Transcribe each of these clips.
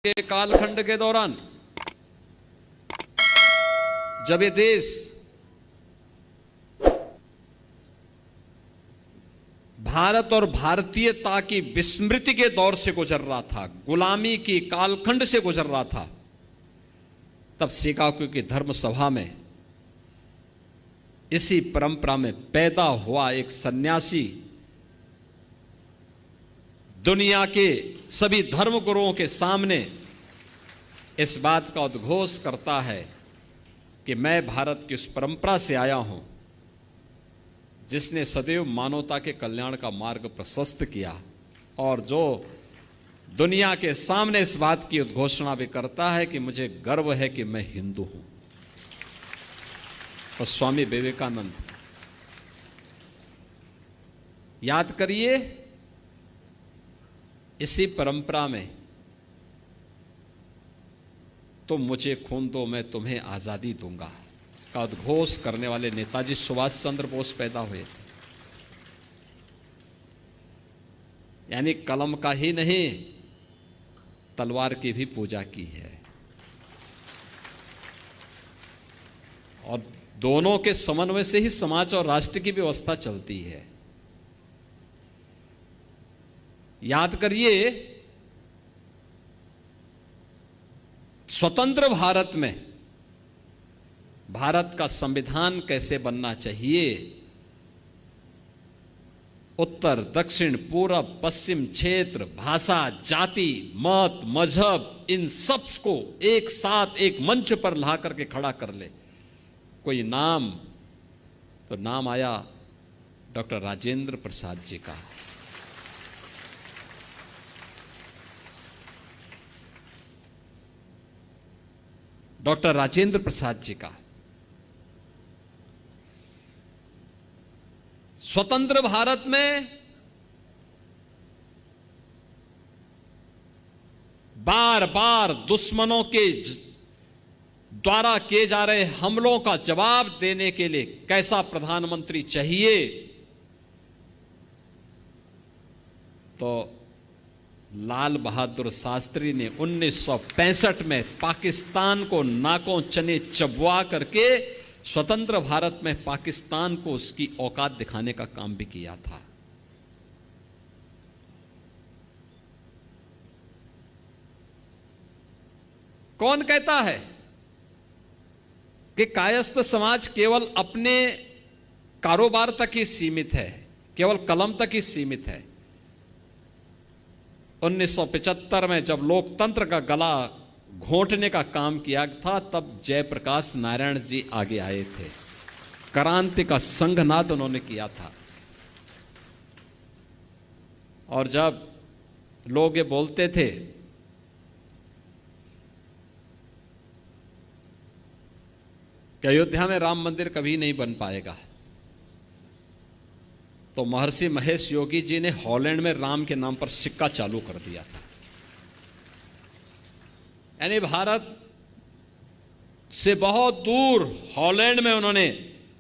के कालखंड के दौरान जब ये देश भारत और भारतीयता की विस्मृति के दौर से गुजर रहा था, गुलामी की कालखंड से गुजर रहा था, तब शिकागो की धर्म सभा में इसी परंपरा में पैदा हुआ एक सन्यासी दुनिया के सभी धर्मगुरुओं के सामने इस बात का उद्घोष करता है कि मैं भारत की उस परंपरा से आया हूं जिसने सदैव मानवता के कल्याण का मार्ग प्रशस्त किया, और जो दुनिया के सामने इस बात की उद्घोषणा भी करता है कि मुझे गर्व है कि मैं हिंदू हूं। और स्वामी विवेकानंद, याद करिए, इसी परंपरा में तुम मुझे खून दो मैं तुम्हें आजादी दूंगा का उद्घोष करने वाले नेताजी सुभाष चंद्र बोस पैदा हुए थे। यानी कलम का ही नहीं, तलवार की भी पूजा की है, और दोनों के समन्वय से ही समाज और राष्ट्र की व्यवस्था चलती है। याद करिए, स्वतंत्र भारत में भारत का संविधान कैसे बनना चाहिए, उत्तर दक्षिण पूरब पश्चिम क्षेत्र, भाषा, जाति, मत, मजहब, इन सब को एक साथ एक मंच पर ला करके खड़ा कर ले। कोई नाम, तो नाम आया डॉक्टर राजेंद्र प्रसाद जी का। डॉक्टर राजेंद्र प्रसाद जी का। स्वतंत्र भारत में बार बार दुश्मनों के द्वारा किए जा रहे हमलों का जवाब देने के लिए कैसा प्रधानमंत्री चाहिए, तो लाल बहादुर शास्त्री ने 1965 में पाकिस्तान को नाकों चने चबवा करके स्वतंत्र भारत में पाकिस्तान को उसकी औकात दिखाने का काम भी किया था। कौन कहता है कि कायस्थ समाज केवल अपने कारोबार तक ही सीमित है, केवल कलम तक ही सीमित है? 1975 में जब लोकतंत्र का गला घोंटने का काम किया था, तब जयप्रकाश नारायण जी आगे आए थे, क्रांति का संघनाद उन्होंने किया था। और जब लोग ये बोलते थे कि अयोध्या में राम मंदिर कभी नहीं बन पाएगा, तो महर्षि महेश योगी जी ने हॉलैंड में राम के नाम पर सिक्का चालू कर दिया था। यानी भारत से बहुत दूर हॉलैंड में उन्होंने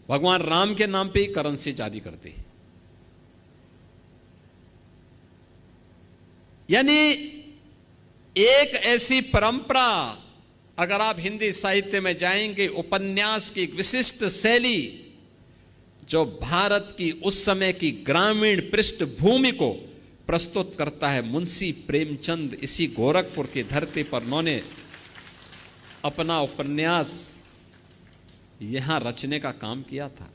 भगवान राम के नाम पे ही करेंसी जारी कर दी। यानी एक ऐसी परंपरा, अगर आप हिंदी साहित्य में जाएंगे, उपन्यास की एक विशिष्ट शैली जो भारत की उस समय की ग्रामीण पृष्ठभूमि को प्रस्तुत करता है। मुंशी प्रेमचंद इसी गोरखपुर की धरती पर उन्होंने अपना उपन्यास यहां रचने का काम किया था।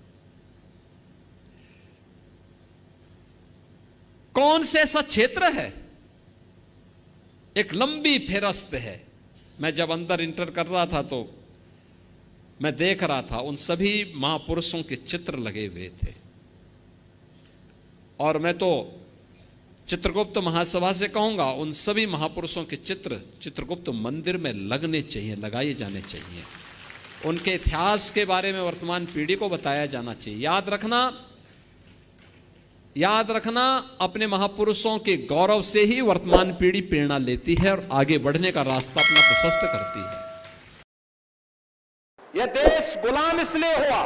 कौन से ऐसा क्षेत्र है, एक लंबी फेरस्त है। मैं जब अंदर इंटर कर रहा था तो मैं देख रहा था, उन सभी महापुरुषों के चित्र लगे हुए थे, और मैं तो चित्रगुप्त महासभा से कहूंगा, उन सभी महापुरुषों के चित्र चित्रगुप्त मंदिर में लगने चाहिए, लगाए जाने चाहिए। उनके इतिहास के बारे में वर्तमान पीढ़ी को बताया जाना चाहिए। याद रखना, अपने महापुरुषों के गौरव से ही वर्तमान पीढ़ी प्रेरणा लेती है और आगे बढ़ने का रास्ता अपना प्रशस्त करती है। यह देश गुलाम इसलिए हुआ